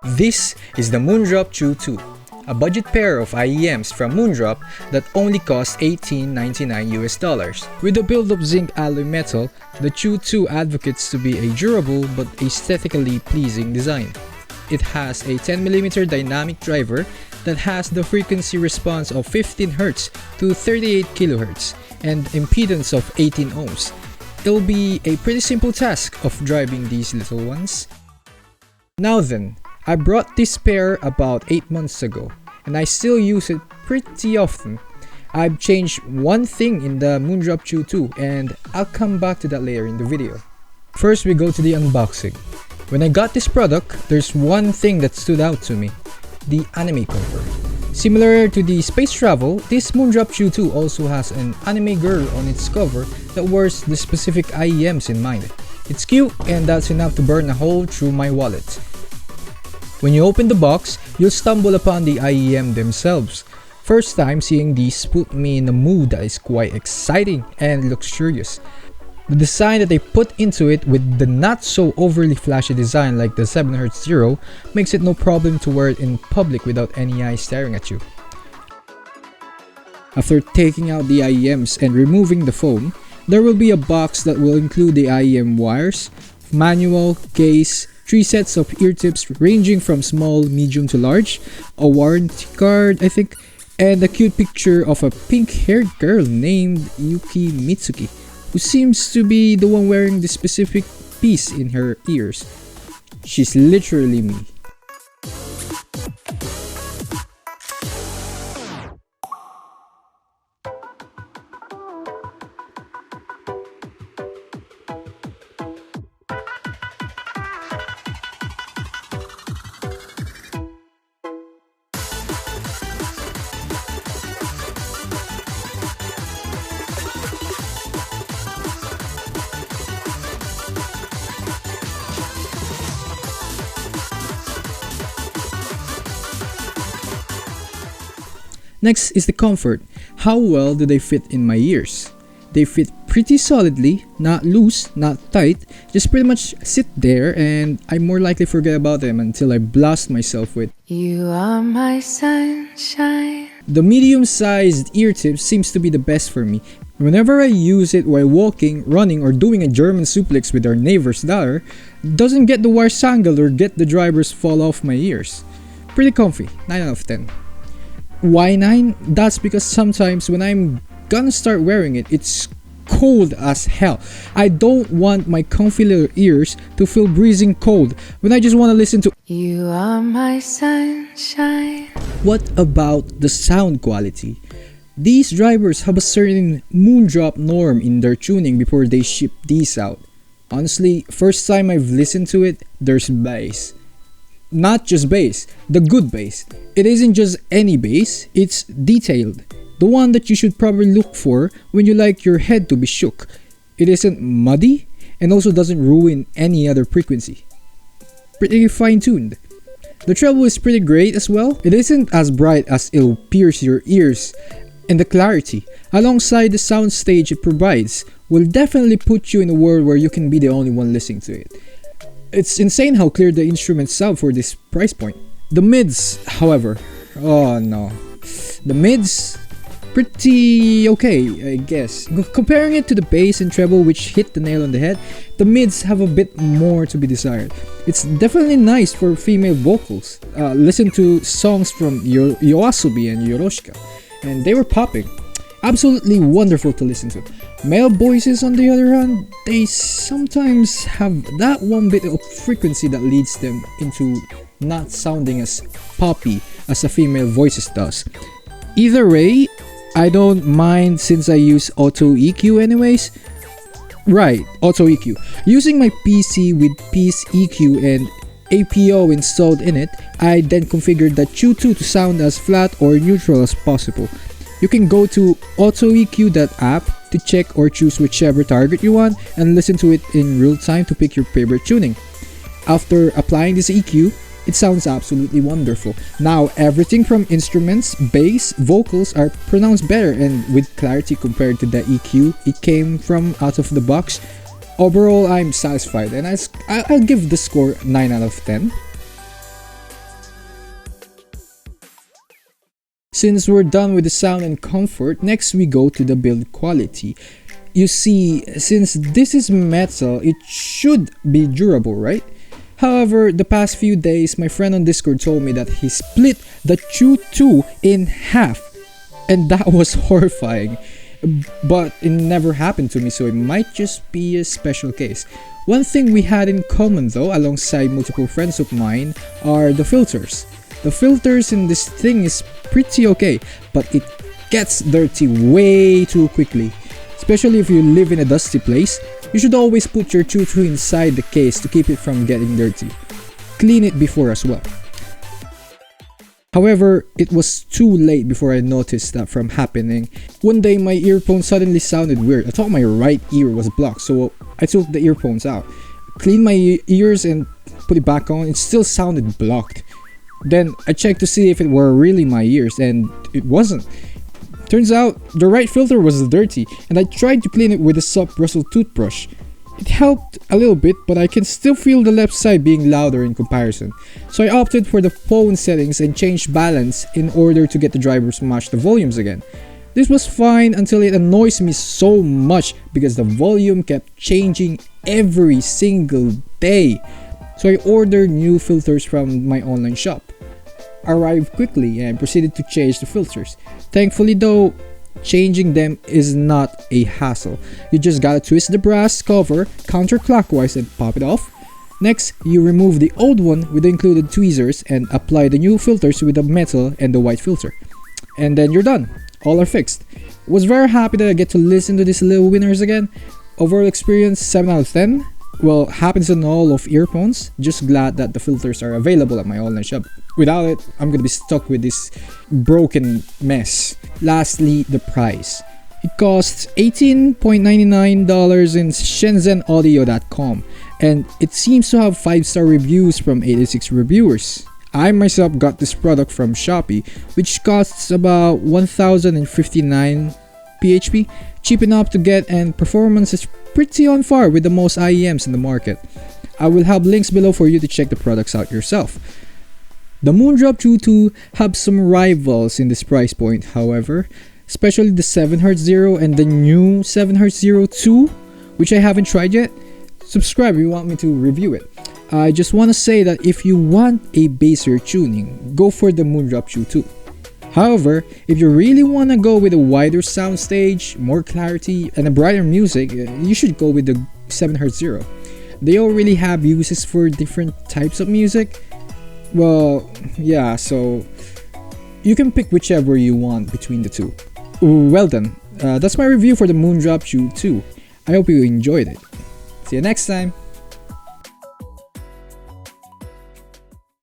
This is the Moondrop CHU II, a budget pair of IEMs from Moondrop that only cost $18.99 US. With a build of zinc alloy metal, the CHU II advocates to be a durable but aesthetically pleasing design. It has a 10mm dynamic driver that has the frequency response of 15Hz to 38kHz and impedance of 18 ohms. It'll be a pretty simple task of driving these little ones. Now then, I brought this pair about 8 months ago, and I still use it pretty often. I've changed one thing in the Moondrop CHU II, and I'll come back to that later in the video. First, we go to the unboxing. When I got this product, there's one thing that stood out to me: the anime cover. Similar to the space travel, this Moondrop CHU II also has an anime girl on its cover that wears the specific IEMs in mind. It's cute, and that's enough to burn a hole through my wallet. When you open the box, you'll stumble upon the IEM themselves. First time seeing these put me in a mood that is quite exciting and luxurious. The design that they put into it with the not so overly flashy design like the 7Hz Zero makes it no problem to wear it in public without any eyes staring at you. After taking out the IEMs and removing the foam, there will be a box that will include the IEM wires, manual, case, 3 sets of ear tips ranging from small, medium to large, a warranty card I think, and a cute picture of a pink-haired girl named Yuki Mitsuki, who seems to be the one wearing the specific piece in her ears. She's literally me. Next is the comfort. How well do they fit in my ears? They fit pretty solidly, not loose, not tight, just pretty much sit there, and I more likely forget about them until I blast myself with "You are my sunshine." The medium-sized ear tip seems to be the best for me. Whenever I use it while walking, running, or doing a German suplex with our neighbor's daughter, doesn't get the wires tangled or get the drivers fall off my ears. Pretty comfy, 9 out of 10. Why 9? That's because sometimes when I'm gonna start wearing it, it's cold as hell. I don't want my comfy little ears to feel breezing cold when I just want to listen to "You are my sunshine." What about the sound quality? These drivers have a certain Moondrop norm in their tuning before they ship these out. Honestly, first time I've listened to it, there's bass. Not just bass, the good bass. It isn't just any bass, it's detailed. The one that you should probably look for when you like your head to be shook. It isn't muddy and also doesn't ruin any other frequency. Pretty fine-tuned. The treble is pretty great as well. It isn't as bright as it'll pierce your ears, and the clarity, alongside the soundstage it provides, will definitely put you in a world where you can be the only one listening to it. It's insane how clear the instruments sound for this price point. The mids, however, oh no. The mids, pretty okay, I guess. Comparing it to the bass and treble, which hit the nail on the head, the mids have a bit more to be desired. It's definitely nice for female vocals. Listen to songs from Yoasobi and Yoroshika, and they were popping. Absolutely wonderful to listen to. Male voices, on the other hand, they sometimes have that one bit of frequency that leads them into not sounding as poppy as a female voice does. Either way, I don't mind since I use auto EQ anyways. Right, auto EQ. Using my PC with Peace EQ and APO installed in it, I then configured the CHU II to sound as flat or neutral as possible. You can go to autoeq.app to check or choose whichever target you want and listen to it in real time to pick your favorite tuning. After applying this EQ, it sounds absolutely wonderful. Now everything from instruments, bass, vocals are pronounced better and with clarity compared to the EQ it came from out of the box. Overall, I'm satisfied and I'll give the score 9 out of 10. Since we're done with the sound and comfort, next we go to the build quality. You see, since this is metal, it should be durable, right? However, the past few days, my friend on Discord told me that he split the CHU II in half, and that was horrifying. But it never happened to me, so it might just be a special case. One thing we had in common though, alongside multiple friends of mine, are the filters. The filters in this thing is pretty okay, but it gets dirty way too quickly. Especially if you live in a dusty place, you should always put your CHU II inside the case to keep it from getting dirty. Clean it before as well. However, it was too late before I noticed that from happening. One day my earphone suddenly sounded weird. I thought my right ear was blocked, so I took the earphones out. Cleaned my ears and put it back on. It still sounded blocked. Then I checked to see if it were really my ears, and it wasn't. Turns out the right filter was dirty, and I tried to clean it with a soft bristle toothbrush. It helped a little bit, but I can still feel the left side being louder in comparison. So I opted for the phone settings and changed balance in order to get the driver to match the volumes again. This was fine until it annoys me so much because the volume kept changing every single day. So I ordered new filters from my online shop. Arrived quickly and proceeded to change the filters. Thankfully though, changing them is not a hassle. You just gotta twist the brass cover counterclockwise and pop it off. Next, you remove the old one with the included tweezers and apply the new filters with the metal and the white filter. And then you're done. All are fixed. Was very happy that I get to listen to these little winners again. Overall experience 7 out of 10. Well, happens on all of earphones. Just glad that the filters are available at my online shop. Without it, I'm gonna be stuck with this broken mess. Lastly, the price. It costs $18.99 in ShenzenAudio.com, and it seems to have 5-star reviews from 86 reviewers. I myself got this product from Shopee, which costs about 1,059 PHP, cheap enough to get, and performance is pretty on par with the most IEMs in the market. I will have links below for you to check the products out yourself. The Moondrop CHU II have some rivals in this price point, however, especially the 7Hz and the new 7Hz II, which I haven't tried yet. Subscribe if you want me to review it. I just want to say that if you want a bassier tuning, go for the Moondrop CHU II. However, if you really want to go with a wider soundstage, more clarity, and a brighter music, you should go with the 7Hz. They all really have uses for different types of music. Well, yeah, so you can pick whichever you want between the two. Well then, that's my review for the Moondrop CHU II. I hope you enjoyed it. See you next time!